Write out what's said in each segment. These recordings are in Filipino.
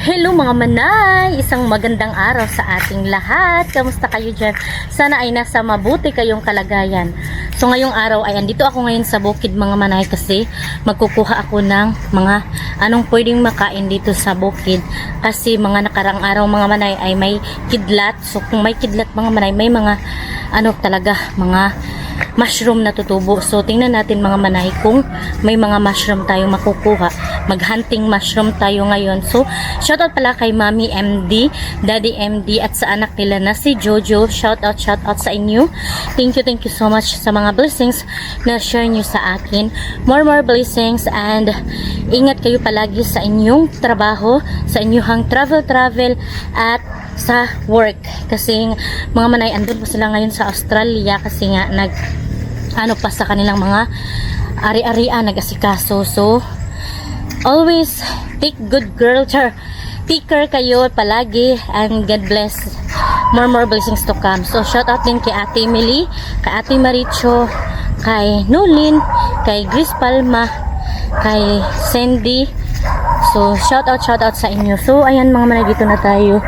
Hello mga manay! Isang magandang araw sa ating lahat. Kamusta kayo dyan? Sana ay nasa mabuti kayong kalagayan. So ngayong araw ay andito ako ngayon sa bukid mga manay kasi magkukuha ako ng mga anong pwedeng makain dito sa bukid. Kasi mga nakarang araw mga manay ay may kidlat. So kung may kidlat mga manay, may mga mga mushroom na tutubo. So tingnan natin mga manay kung may mga mushroom tayong makukuha. Mag-hunting mushroom tayo ngayon. So shoutout pala kay Mami MD, Daddy MD at sa anak nila na si Jojo. Shoutout sa inyo. Thank you so much sa mga blessings na share nyo sa akin. More blessings and ingat kayo palagi sa inyong trabaho, sa inyong travel at sa work. Kasi mga manay, andun po sila ngayon sa Australia kasi nga pa sa kanilang mga ari-arian nag-asikaso. So always take good take care kayo palagi and God bless. More blessings to come. So shout out din kay Ate Emily, kay Ate Maricho, kay Nulin, kay Grace Palma, kay Sandy. So shout out sa inyo. So ayan mga manay, dito na tayo.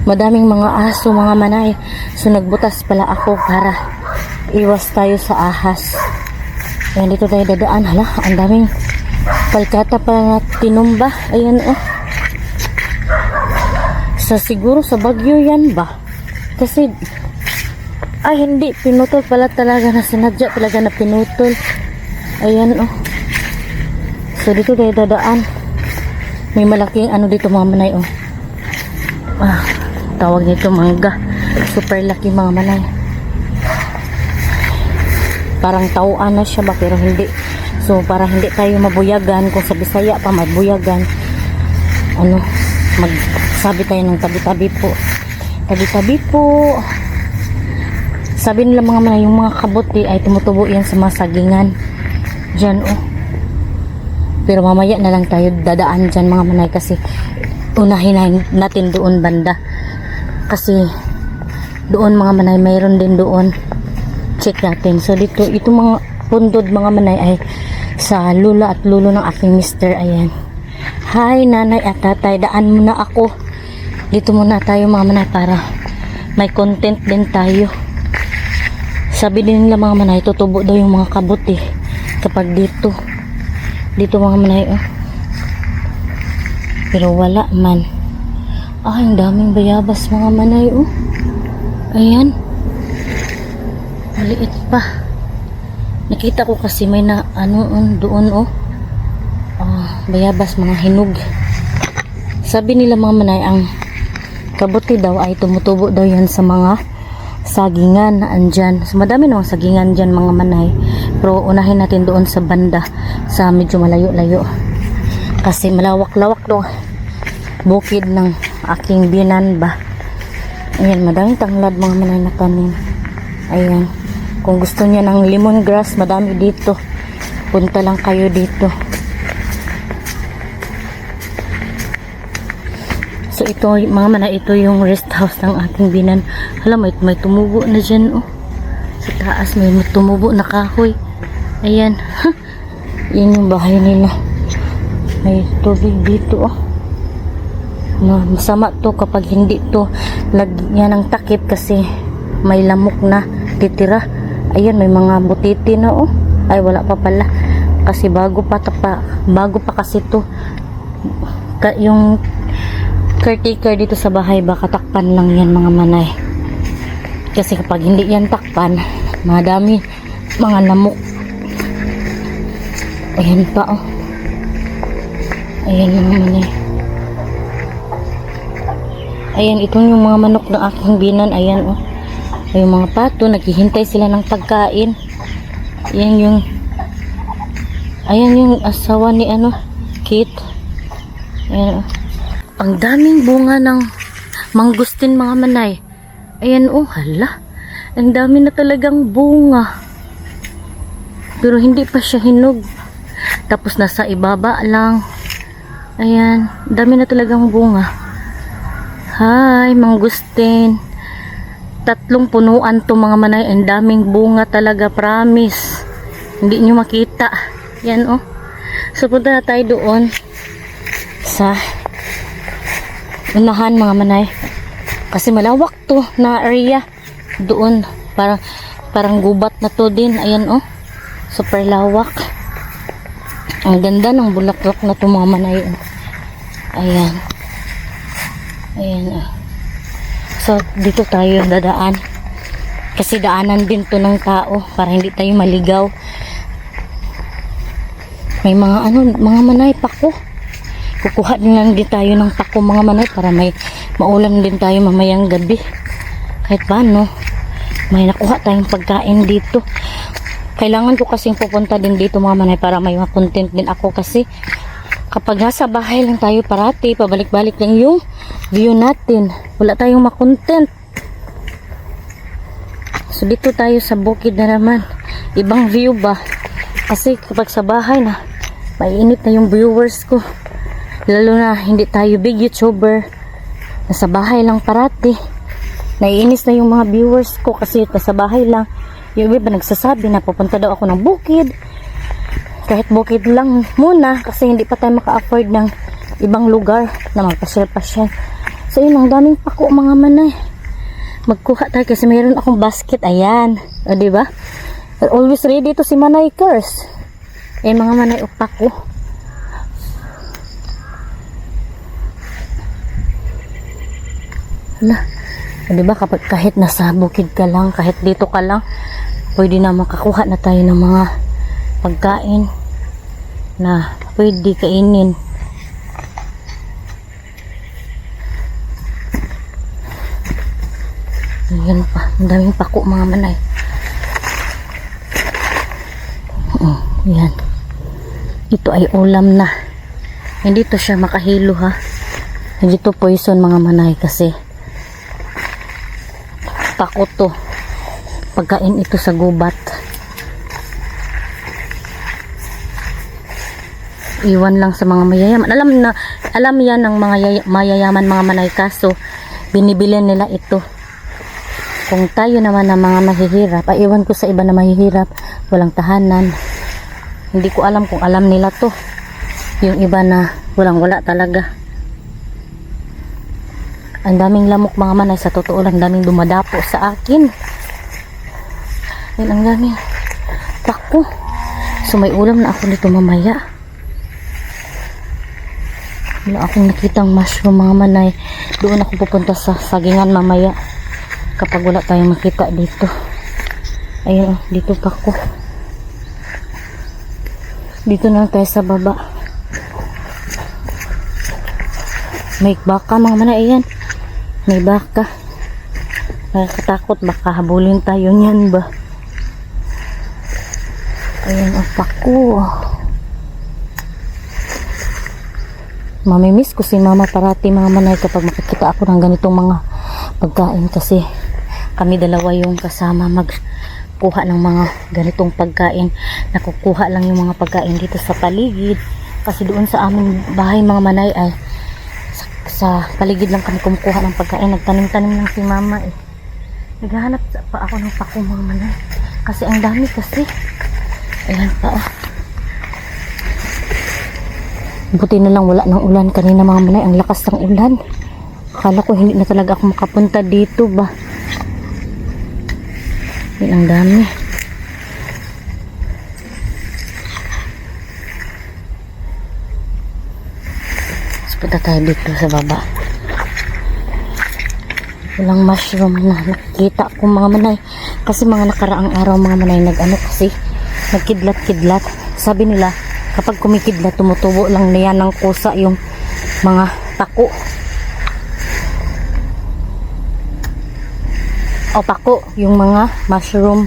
Madaming mga aso mga manay. So nagbutas pala ako para iwas tayo sa ahas. Ayan, dito tayo dadaan. Hala, ang daming palkata pa na tinumba. Ayan siguro sa Bagyo yan ba? Kasi hindi, pinutol pala talaga na sinadya talaga na pinutol. Ayan So dito tayo dadaan. May malaking dito mga manay tawag nito mangga. Super laki mga manay. Parang tauan na siya ba pero hindi. So para hindi tayo mabuyagan, kung sa Bisaya pa mabuyagan, magsabi tayo ng tabi-tabi po. Sabi nila mga manay, yung mga kabuti ay tumutubo yan sa mga sagingan dyan pero mamaya na lang tayo dadaan dyan mga manay kasi unahin natin doon banda. Kasi doon mga manay, mayroon din doon. Check natin. So dito, itong mga pundod mga manay ay sa lula at lulo ng aking mister. Ayan. Hi nanay at tatay, daan muna ako. Dito muna tayo mga manay para may content din tayo. Sabi din nila mga manay, tutubo daw yung mga kabuti kapag dito mga manay pero wala man. Ang daming bayabas mga manay ayan, maliit pa. Nakita ko kasi may na doon bayabas, mga hinog. Sabi nila mga manay, ang kabuti daw ay tumutubo daw yan sa mga sagingan na andyan. So madami namang sagingan dyan mga manay, pero unahin natin doon sa banda, sa medyo malayo-layo kasi malawak-lawak dong bukid ng aking binan ba. Ayan, madaming tanglad mga manay na tanim. Ayan, kung gusto niya ng lemongrass, madami dito, punta lang kayo dito. So ito mga manay, ito yung rest house ng aking binan. Hala, may tumubo na dyan sa taas, may tumubo na kahoy. Ayan. Yan yung bahay nila. May tubig dito masama to kapag hindi to lagyan ng takip kasi may lamok na titira. Ayan, may mga butiti na ay wala pa pala kasi bago pa kasi to. Yung caretaker dito sa bahay baka takpan lang yan mga manay kasi kapag hindi yan takpan, madami mga lamok. Ayan pa ayan mga manay. Ayan, itong yung mga manok ng aking binan. Ayan yung mga pato, naghihintay sila ng pagkain. Ayan yung asawa ni Kit. Ayan ang daming bunga ng mangustin mga manay. Ayan hala, ang dami na talagang bunga pero hindi pa siya hinog, tapos nasa ibaba lang. Ayan, dami na talagang bunga. Hi, mangustin. 3 punuan to mga manay. Ang daming bunga talaga, promise. Hindi nyo makita. Yan So punta na tayo doon sa unahan mga manay. Kasi malawak to na area. Doon, parang gubat na to din. Ayan oh. Super lawak. Ang ganda ng bulaklak na to mga manay. Ayan. Ayan oh. So, dito tayo dadaan. Kasi daanan din to ng tao para hindi tayo maligaw. May mga mga manay pako. Kukuha din lang din tayo ng pako mga manay para may maulam din tayo mamayang gabi. Kahit paano, may nakuha tayong pagkain dito. Kailangan ko kasing pupunta din dito mga manay para may ma-content din ako kasi kapag nasa bahay lang tayo parati, pabalik-balik lang yung view natin. Wala tayong ma-content. So dito tayo sa bukid na naman. Ibang view ba? Kasi kapag sa bahay na, mainit na yung viewers ko. Lalo na hindi tayo big YouTuber. Nasa bahay lang parati. Naiinis na yung mga viewers ko kasi nasa bahay lang. Yung iba nagsasabi na pupunta daw ako ng bukid. Kahit bukid lang muna kasi hindi pa tayo maka-afford ng ibang lugar na magpasyal-pasyal. So yun, ang daming pako mga manay. Magkuha tayo kasi mayroon akong basket. Ayan. O diba? Always ready to si Manay Curse. Mga manay upak ko. Hala. Diba kapag kahit nasa bukid ka lang, kahit dito ka lang, pwede na makakuha na tayo ng mga pagkain na pwede kainin. Ayan pa. Ang daming pako mga manay. Ayan. Ito ay ulam na. Hindi to siya makahilo ha. Hindi to poison mga manay kasi pako to. Pagkain ito sa gubat. Iwan lang sa mga mayayaman. Alam yan ng mga mayayaman mga manay kaso binibili nila ito. Kung tayo naman na mga mahihirap, iwan ko sa iba na mahihirap, walang tahanan. Hindi ko alam kung alam nila to. Yung iba na walang-wala talaga. Ang daming lamok mga manay. Sa totoo lang, daming dumadapo sa akin. Yan ang daming pako. So may ulam na ako nito mamaya. Wala akong nakitang mushroom mga manay. Doon ako pupunta sa sagingan mamaya. Kapag wala tayong makita dito. Ayun, dito pako. Dito na tayo sa baba. May baka mga manay. Ayan. May baka. Nakakatakot. Baka habulin tayo niyan ba. Ayan ang pako. Mamimiss ko si mama parati mga manay kapag makikita ako ng ganitong mga pagkain kasi kami dalawa yung kasama magkuha ng mga ganitong pagkain. Nakukuha lang yung mga pagkain dito sa paligid kasi doon sa aming bahay mga manay ay sa paligid lang kami kumukuha ng pagkain. Nagtanim-tanim lang si mama eh. Naghahanap pa ako ng pako mga manay kasi ang dami kasi. Ayan pa oh. Buti na lang wala ng ulan kanina mga manay. Ang lakas ng ulan. Akala ko hindi na talaga ako makapunta dito ba. Yan ang dami. So, punta tayo dito sa baba. Walang mushroom na nakikita ko mga manay. Kasi mga nakaraang araw mga manay kasi nagkidlat-kidlat. Sabi nila kapag kumikidlat tumutubo lang niya ng kusa yung mga pako. O pako, yung mga mushroom.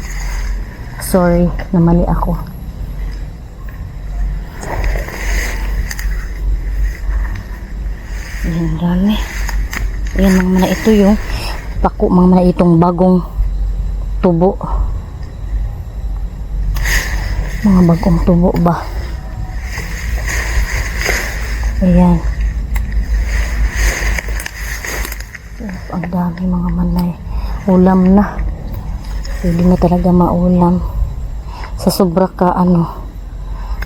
Sorry, namali ako. Ayan, dami. Ayan mga mana, ito yung pako mga mana, itong bagong tubo. Mga bagong tubo ba? Ayan. Ang dami mga manay. Ulam na. Pwede na talaga maulam. Sa sobra ka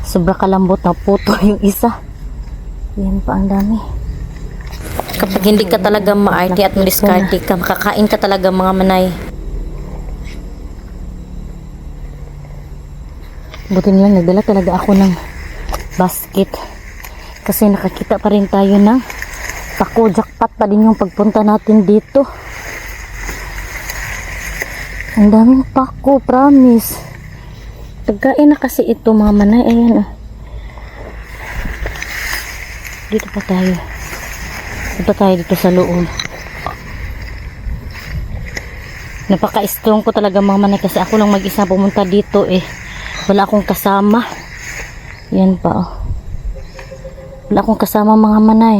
sobra ka lambot na puto yung isa. Yan pa ang dami. Kapag hindi ka talaga maarte at madiskarte ka, makakain ka talaga mga manay. Buti nilang nagdala talaga ako ng basket. Kasi nakakita pa rin tayo ng pako. Jackpot pa din yung pagpunta natin dito. Ang daming pako, promise. Pagkain na kasi ito mga manay. Ayan, oh. Dito pa tayo. Dito tayo dito sa loob. Napaka-strong ko talaga mga manay kasi ako lang mag-isa pumunta dito eh. Wala akong kasama. Yan pa, oh. Wala akong kasama mga manay.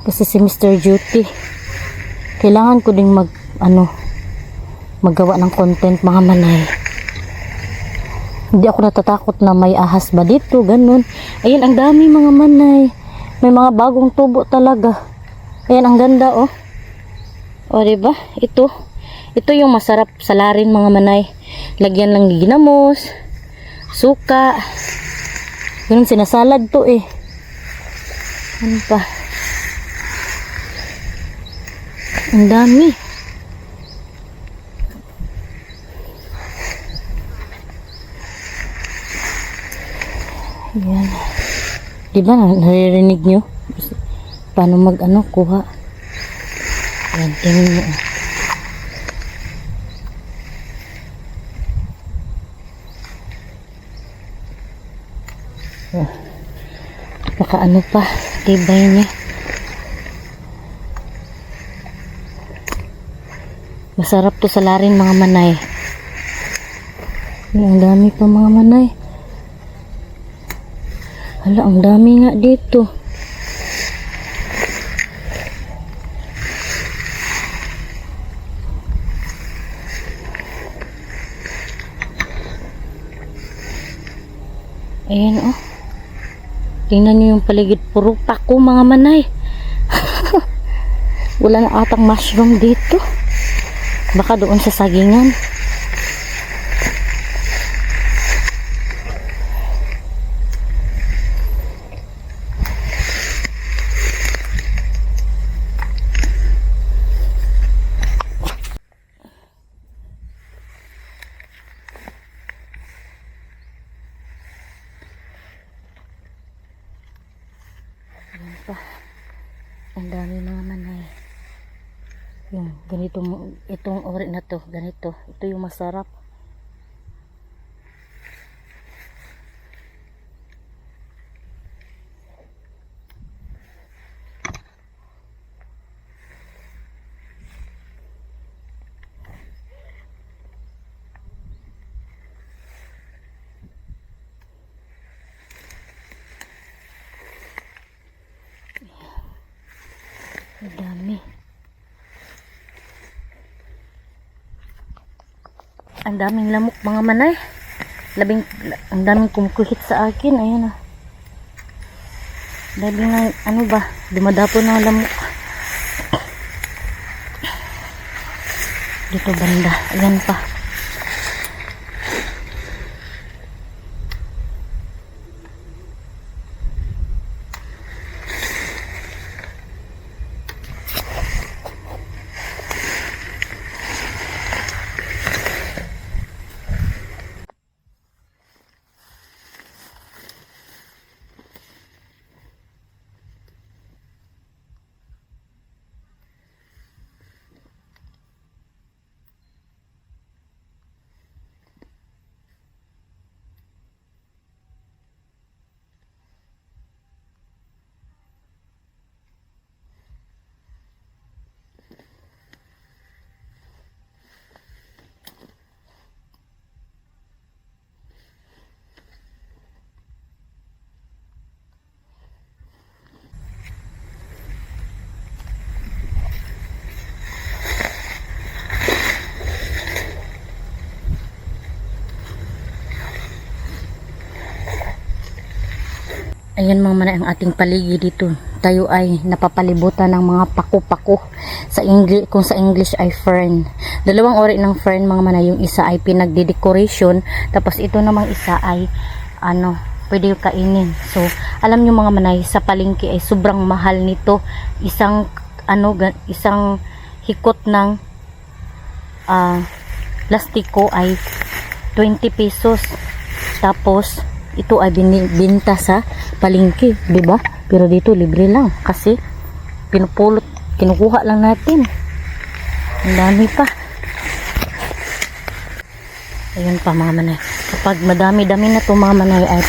Kasi si Mr. Duty. Kailangan ko ding maggawa ng content mga manay. Hindi ako natatakot na may ahas ba dito, ganun. Ayan, ang dami mga manay. May mga bagong tubo talaga. Ayan, ang ganda, oh. O, diba? Ito yung masarap salarin mga manay. Lagyan lang ginamos, suka. Ganun, sinasalad to eh. Ano pa? Ang dami. Ayan. Diba naririnig nyo? Paano kuha? Ayan, tingin mo. Baka pa, tibay niya. Masarap to salarin mga manay. Ang dami pa mga manay. Hala, ang dami nga dito. Ayan, oh. Tingnan nyo yung paligid. Puro pako mga manay. Wala na atang mushroom dito. Baka doon sa sagingan. Ang dami mga manay. Yan, ganito, itong ori na to, ganito. Ito yung masarap. Ang dami. Ang daming lamok mga manay. Ang daming kumukuhit sa akin. Ayan, ah. Dami ng dumadapo ng lamok. Dito banda. Ayan pa. Ayan mga manay ang ating paligid dito. Tayo ay napapalibutan ng mga pako-pako. Kung sa English ay fern. Dalawang ori ng fern mga manay. Yung isa ay pinagde-decoration. Tapos ito namang isa ay pwede kainin. So alam nyo mga manay, sa palengke ay sobrang mahal nito. Isang isang hikot ng plastiko ay 20 pesos. Tapos ito ay binibenta sa palengke, 'di ba? Pero dito libre lang kasi pinupulot, kinukuha lang natin. Ang dami pa. Ayun pa mga manay. Kapag madami-dami na to mga manay, ay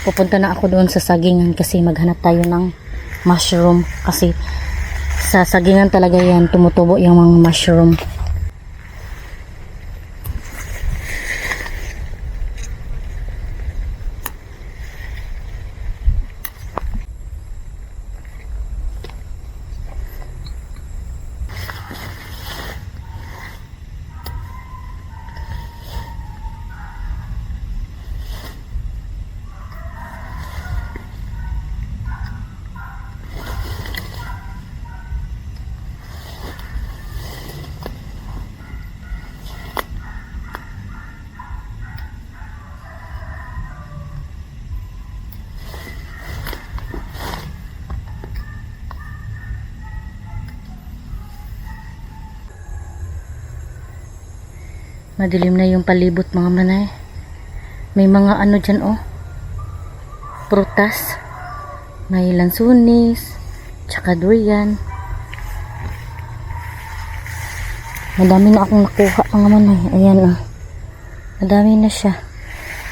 pupunta na ako doon sa sagingan kasi maghanap tayo ng mushroom. Kasi sa sagingan talaga yan, tumutubo yung mga mushroom. Madilim na yung palibot mga manay. May mga ano dyan oh, prutas, may lansunis, tsaka durian. Madami na akong nakuha mga manay. Ayan oh, madami na siya.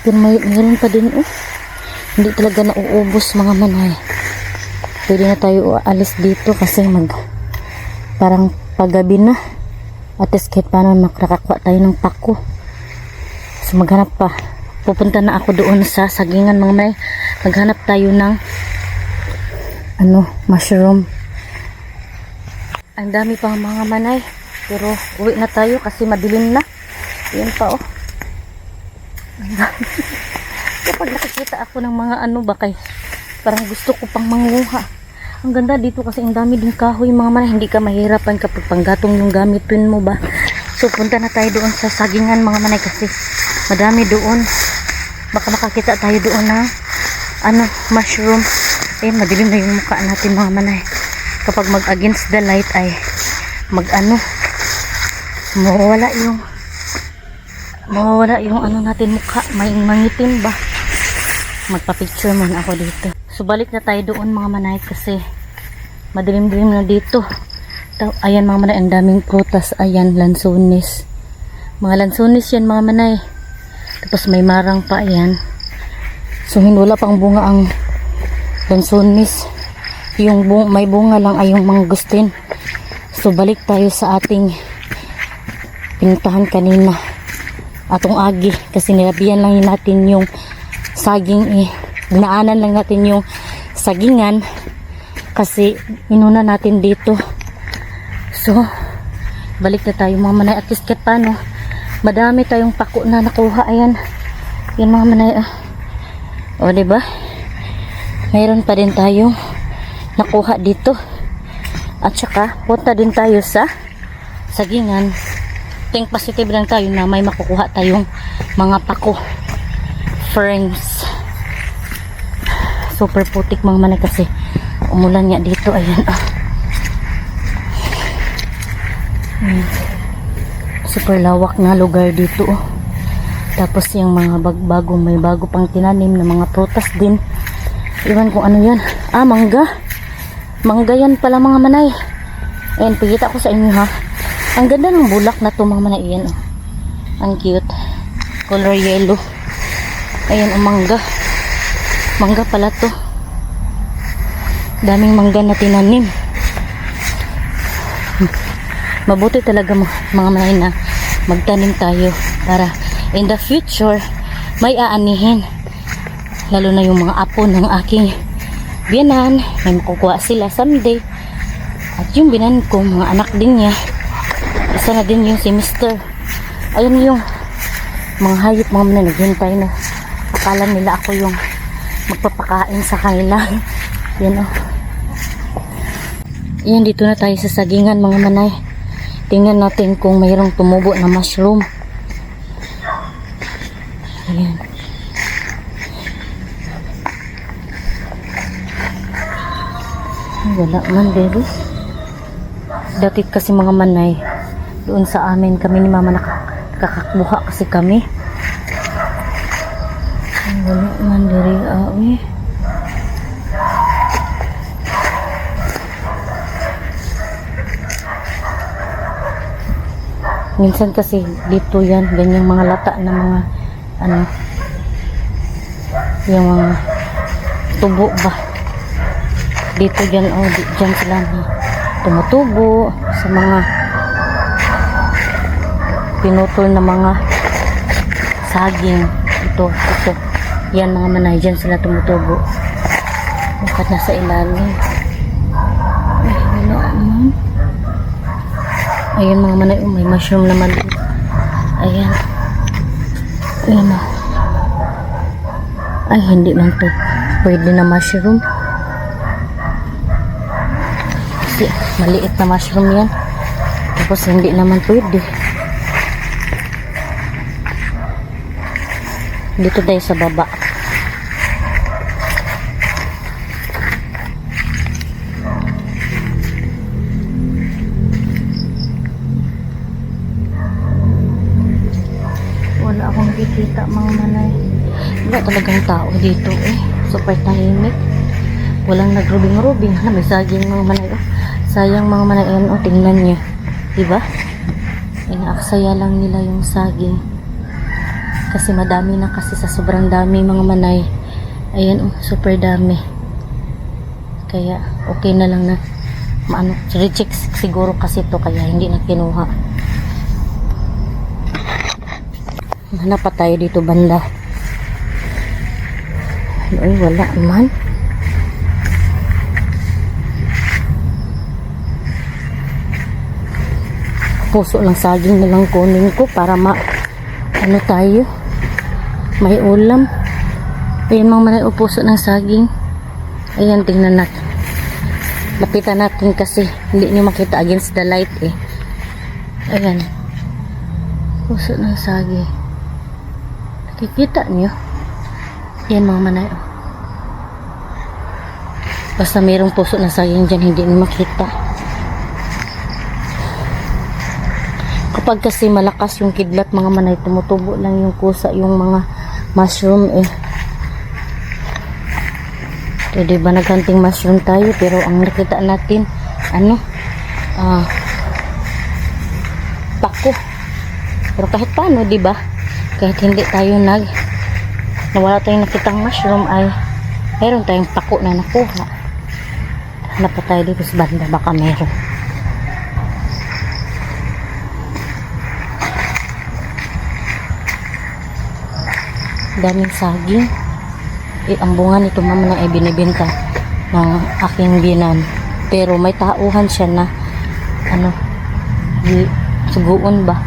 Pero mayroon pa din oh, hindi talaga nauubos mga manay. Pwede na tayo alis dito kasi parang paggabi na. At least kahit paano makakakuha tayo ng pako. So maghanap pa. Pupunta na ako doon sa sagingan mga may. Maghanap tayo ng mushroom. Ang dami pa mga manay. Pero uwi na tayo kasi madilim na. Yan pa oh. Kapag nakikita ako ng mga bakay, parang gusto ko pang manguha. Ang ganda dito kasi ang dami din kahoy mga manay. Hindi ka mahirapan kapag panggatong yung gamitin mo ba. So punta na tayo doon sa sagingan mga manay kasi madami doon. Baka makakita tayo doon na mushroom. Madilim na yung mukha natin mga manay. Kapag mag against the light ay mawawala yung natin mukha. May mangitim ba. Magpa-picture muna ako dito. So balik na tayo doon mga manay kasi madilim-dilim na dito. Ayan mga manay, ang daming prutas. Ayan, lansunis. Mga lansunis yan mga manay. Tapos may marang pa, ayan. So wala pang bunga ang lansunis. Yung may bunga lang ay yung mangustin. So balik tayo sa ating pinuntahan kanina. Atong agi. Kasi nilabihan lang natin yung saging dinaanan lang natin yung sagingan kasi inuna natin dito. So balik na tayo mga manay. At least kahit paano madami tayong pako na nakuha. Ayan, yan mga manay o diba, mayroon pa din tayong nakuha dito. At saka punta din tayo sa sagingan. Think positive lang tayo na may makukuha tayong mga pako, friends. Super putik mga manay kasi umulan nga dito. Ayan super lawak na lugar dito oh. Tapos yung mga may bago pang tinanim na mga prutas din. Iwan kung ano yan. Mangga yan pala mga manay. Ayan, pigita ko sa inyo ha. Ang ganda ng bulak na to mga manay. Ayan oh. Ang cute, color yellow. Ayan mangga pala to. Daming mangga na tinanim. Mabuti talaga mga manay na magtanim tayo para in the future may aanihin. Lalo na yung mga apo ng aking biyanan, may makukuha sila someday. At yung biyanan ko, mga anak din niya. Isa na din yung si Mr. Ayun yung mga hayop mga manay, naghintay na. Akala nila ako yung magpapakain sa kanila. Yan Yan, dito na tayo sa sagingan mga manay. Tingnan natin kung mayroong tumubo na mushroom. Ayan. Wala man, Dere. Dati kasi mga manay, doon sa amin kami ni mama nakakakbuha kasi kami. Wala man, Dere. Minsan kasi dito yan, ganyang mga lata na mga ano, yung mga tubo ba dito dyan, dyan sila na tumutubo sa mga pinutol na mga saging. Ito yan mga manay, dyan sila tumutubo. Bakit nasa ilalim? Ay, wala naman. Ayan mga manay, may mushroom naman dito. Ayan. Ayan na. Ay, hindi lang to pwede na mushroom. Kasi maliit na mushroom yan. Tapos hindi naman pwede. Dito tayo sa baba. Wala akong nakikita mga manay. Wala talagang tao dito super tahimik. Walang nagrubing-rubing na may saging mga manay. Sayang mga manay, tingnan nyo, diba? Inaaksaya lang nila yung saging kasi madami na, kasi sa sobrang dami mga manay. Ayan, super dami, kaya okay na lang na reject siguro kasi to, kaya hindi na kinuha. Hanap pa tayo dito banda. Ay, wala man. Puso ng saging na lang kunin ko para ano tayo, may ulam. Ayan mga manay, puso ng saging. Ayan, tingnan natin. Lapitan natin kasi hindi nyo makita against the light Ayan, puso ng saging. Nakikita nyo? Yan mga manay. Basta mayroong puso ng saging dyan, hindi nyo makita. Kapag kasi malakas yung kidlat mga manay, tumutubo lang yung kusa, yung mga mushroom So, diba naghanting mushroom tayo, pero ang nakita natin pako. Pero kahit paano, diba, kahit hindi tayo nawala tayong nakitang mushroom, ay mayroon tayong pako na nakuha. Hanap pa tayo dito sa banda, baka meron. Daming saging. Ang bunga nito mama ay binibenta ng aking binan, pero may tauhan siya na suguon ba,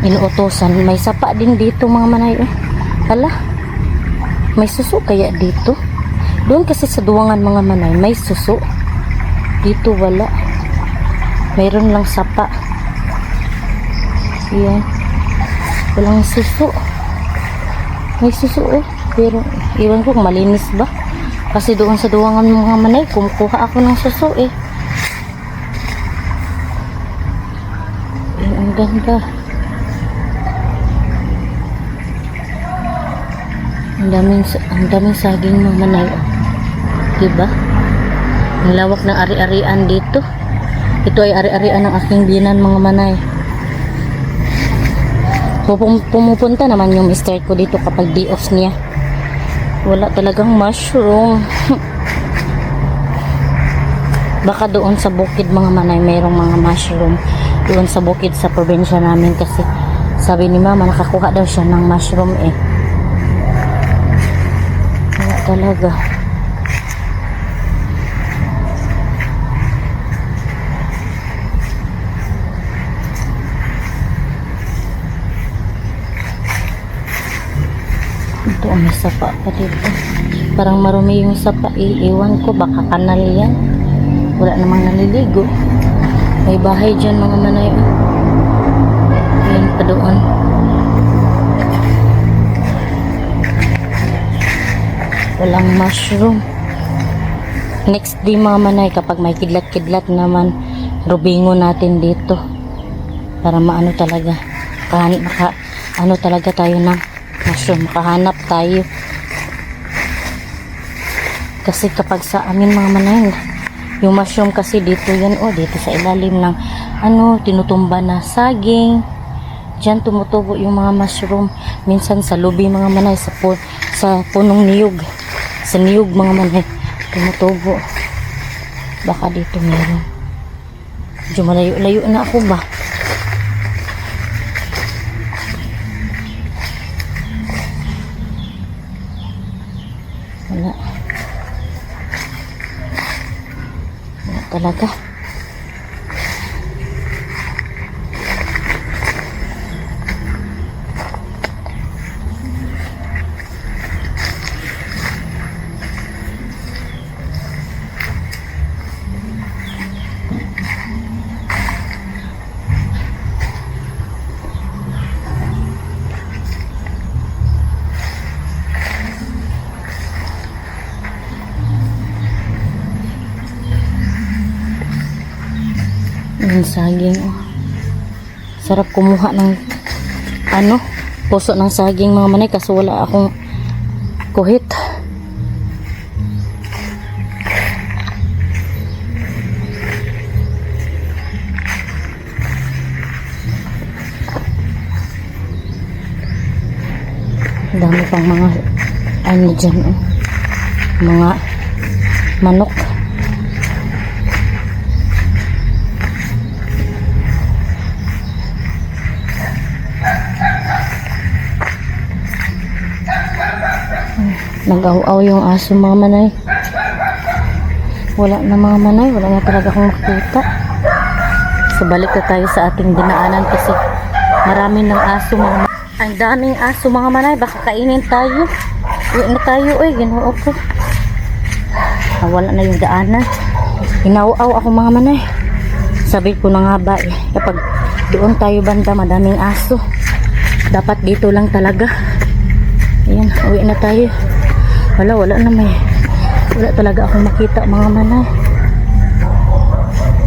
inuutosan. May sapa din dito mga manay. Hala, may suso kaya dito? Doon kasi sa duwangan mga manay may suso, dito wala, mayroon lang sapa. Yan, walang suso. May suso pero iwan ko kung malinis ba, kasi doon sa duwangan mga manay kumukuha ako ng suso ang ganda. Ang daming saging mga manay, diba? Ang lawak ng ari-arian dito. Ito ay ari-arian ng aking binan mga manay. Pumupunta naman yung mister ko dito kapag day off niya. Wala talagang mushroom. Baka doon sa bukid mga manay mayroong mga mushroom. Doon sa bukid sa probinsya namin, kasi sabi ni mama nakakuha daw siya ng mushroom Wala talaga. Ito, may sapa pa dito. Parang marumi yung sapa. Iiwan ko, baka kanal yan. Wala namang naliligo. May bahay dyan mga manay. Ayan pa doon. Walang mushroom. Next day mga manay, kapag may kidlat-kidlat naman, rubingo natin dito. Para maano talaga. Ano talaga tayo ng mushroom. Makahanap tayo. Kasi kapag sa amin mga manay, yung mushroom kasi dito yan, dito sa ilalim ng tinutumba na saging. Diyan tumutubo yung mga mushroom. Minsan sa lubi mga manay, sa punong niyog. Sa niyog mga manay, tumutubo. Baka dito meron. Medyo malayo-layo na ako ba? Wala. Wala talaga. Yung saging, sarap kumuha ng puso ng saging mga manay, kasi wala akong kuhit. Dami pang mga dyan, mga manok. Nag-aw-aw yung aso mga manay. Wala na mga manay, wala na talaga akong makita. So balik na tayo sa ating dinaanan kasi marami ng aso mga manay. Ang daming aso mga manay, baka kainin tayo. Uwi na tayo ginoo ko. Wala na yung daanan. Inaw-aw ako mga manay. Sabi ko na nga ba kapag doon tayo banda madaming aso, dapat dito lang talaga. Ayan, uwi na tayo. Wala na wala talaga akong makita mga manay.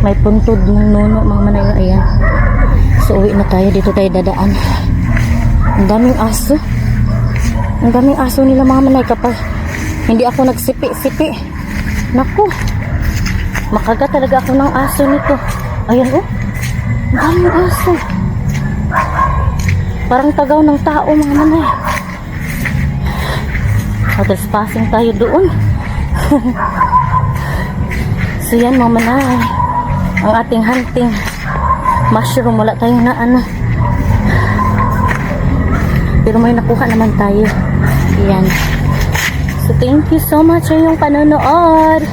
May puntod ng nuno mga manay. Ayan. So uwi na tayo, dito tayo dadaan. Ang daming aso. Ang daming aso nila mga manay kapag hindi ako nagsipi-sipi. Naku. Makagat talaga ako ng aso nito. Ayan ang daming aso. Parang tagaw ng tao mga manay. Trespassing tayo doon. So yan mga manay, ang ating hunting mushroom. Wala tayo na pero may nakuha naman tayo. Yan. So thank you so much sa iyong panonood.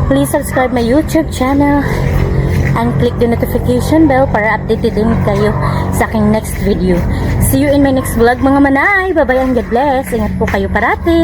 Please subscribe my YouTube channel and click the notification bell para updated din kayo sa aking next video. See you in my next vlog mga manay. Bye bye and God bless. Ingat po kayo parati.